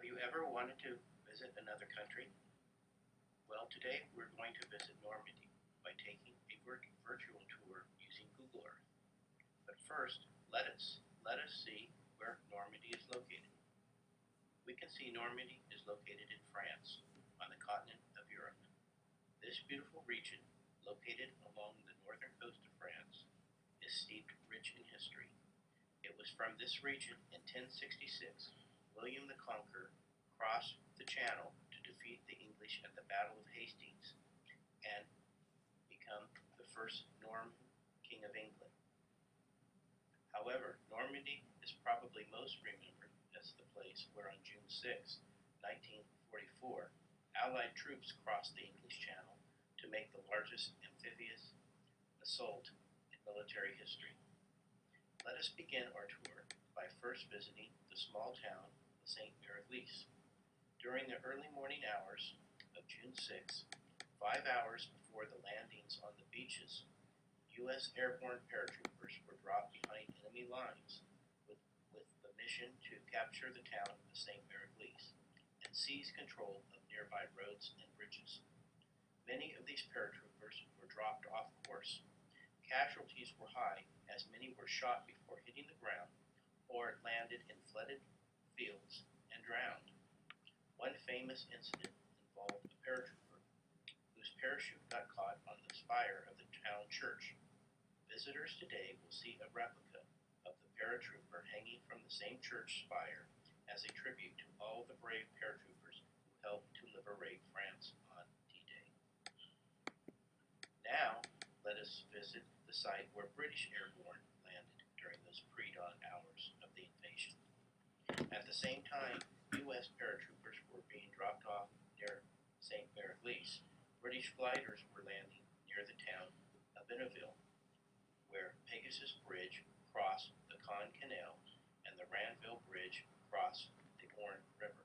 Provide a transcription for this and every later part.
you ever wanted to visit another country? Well, today we're going to visit Normandy by taking a virtual tour using Google Earth. But first, let us see where Normandy is located. We can see Normandy is located in France, on the continent of Europe. This beautiful region, located along the northern coast of France, is steeped rich in history. It was from this region in 1066 William the Conqueror crossed the Channel to defeat the English at the Battle of Hastings and become the first Norman King of England. However, Normandy is probably most remembered as the place where on June 6, 1944, Allied troops crossed the English Channel to make the largest amphibious assault in military history. Let us begin our tour by first visiting the small town of St. Mary-Lise. During the early morning hours of June 6, 5 hours before the landings on the beaches, U.S. airborne paratroopers were dropped behind enemy lines with the mission to capture the town of St. Mary-Lise and seize control of nearby roads and bridges. Many of these paratroopers were dropped off course. Casualties were high as many were shot before hitting the ground or landed in flooded fields and drowned. One famous incident involved a paratrooper whose parachute got caught on the spire of the town church. Visitors today will see a replica of the paratrooper hanging from the same church spire as a tribute to all the brave paratroopers who helped to liberate France on D-Day. Now, let us visit the site where British airborne landed during those pre-dawn hours of the invasion. At the same time, U.S. paratroopers were being dropped off near St. Mary-Lise. British gliders were landing near the town of Benneville, where Pegasus Bridge crossed the Caen Canal and the Ranville Bridge crossed the Orne River.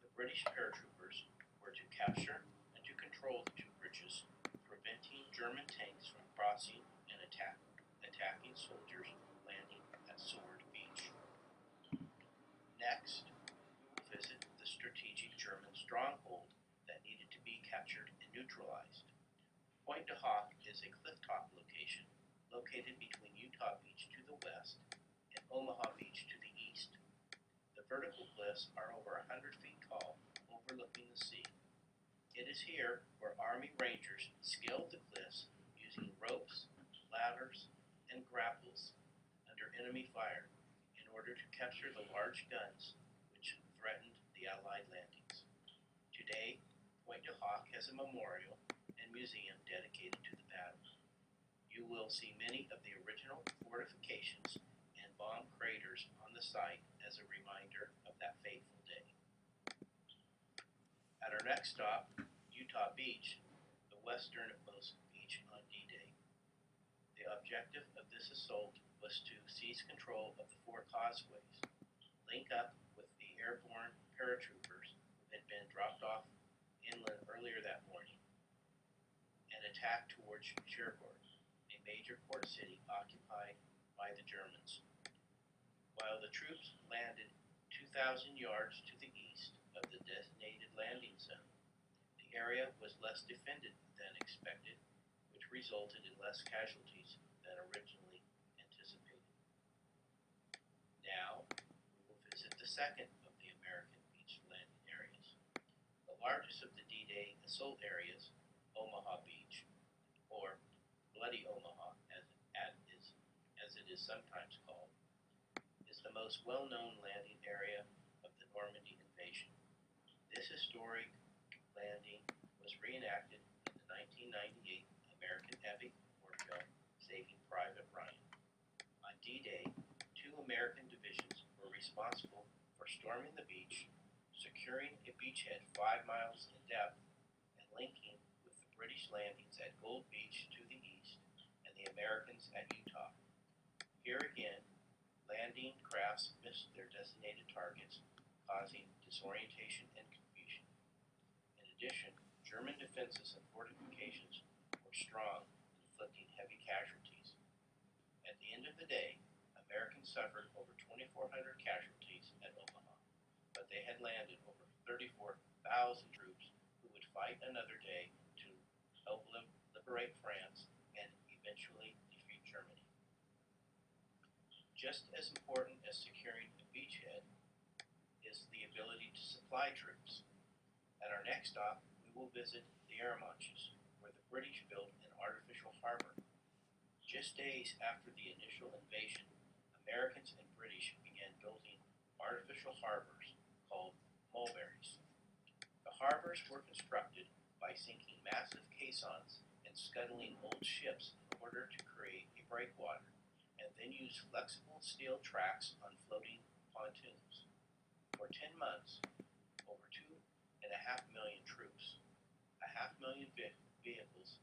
The British paratroopers were to capture and to control the two bridges, preventing German tanks from crossing and attacking soldiers landing at Sword Beach. Next, we will visit the strategic German stronghold that needed to be captured and neutralized. Pointe du Hoc is a clifftop location located between Utah Beach to the west and Omaha Beach to the east. The vertical cliffs are over 100 feet tall, overlooking the sea. It is here where Army Rangers scaled the cliffs using ropes, ladders, and grapples under enemy fire in order to capture the large guns which threatened the Allied landings. Today, Pointe du Hoc has a memorial and museum dedicated to the battle. You will see many of the original fortifications and bomb craters on the site as a reminder of that fateful day. At our next stop, Utah Beach, the westernmost beach on D-Day. The objective of this assault was to seize control of the four causeways, link up with the airborne paratroopers who had been dropped off inland earlier that morning, and attack towards Cherbourg, a major port city occupied by the Germans. While the troops landed 2,000 yards to the east of the designated landing zone, the area was less defended than expected, which resulted in less casualties than originally anticipated. Now, we will visit the second of the American beach landing areas. The largest of the D-Day assault areas, Omaha Beach, or Bloody Omaha as it is sometimes called, is the most well-known landing area of the Normandy invasion. This historic landing was reenacted in the 1998 American epic war film Saving Private Ryan. On D-Day, 2 American divisions were responsible for storming the beach, securing a beachhead 5 miles in depth, and linking with the British landings at Gold Beach to the east and the Americans at Utah. Here again, landing crafts missed their designated targets, causing disorientation and confusion. In addition, German defenses and fortifications were strong, inflicting heavy casualties. At the end of the day, Americans suffered over 2,400 casualties at Omaha, but they had had landed over 34,000 troops who would fight another day to help liberate France and eventually defeat Germany. Just as important as securing a beachhead is the ability to supply troops. At our next stop, we will visit the Arromanches, where the British built an artificial harbor. Just days after the initial invasion, Americans and British began building artificial harbors called mulberries. The harbors were constructed by sinking massive caissons and scuttling old ships in order to create a breakwater, and then use flexible steel tracks on floating pontoons. For 10 months, over 2.5 million troops, 500,000 vehicles,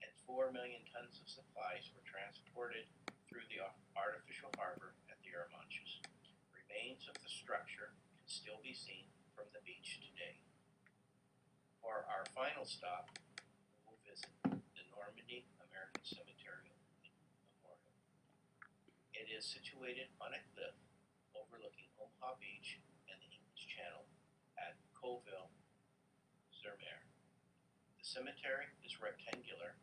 and 4 million tons of supplies were transported through the artificial harbor at the Arromanches. Remains of the structure can still be seen from the beach today. For our final stop, we will visit the Normandy American Cemetery Memorial. It is situated on a cliff overlooking Omaha Beach and the English Channel at Colville-sur-Mer. The cemetery is rectangular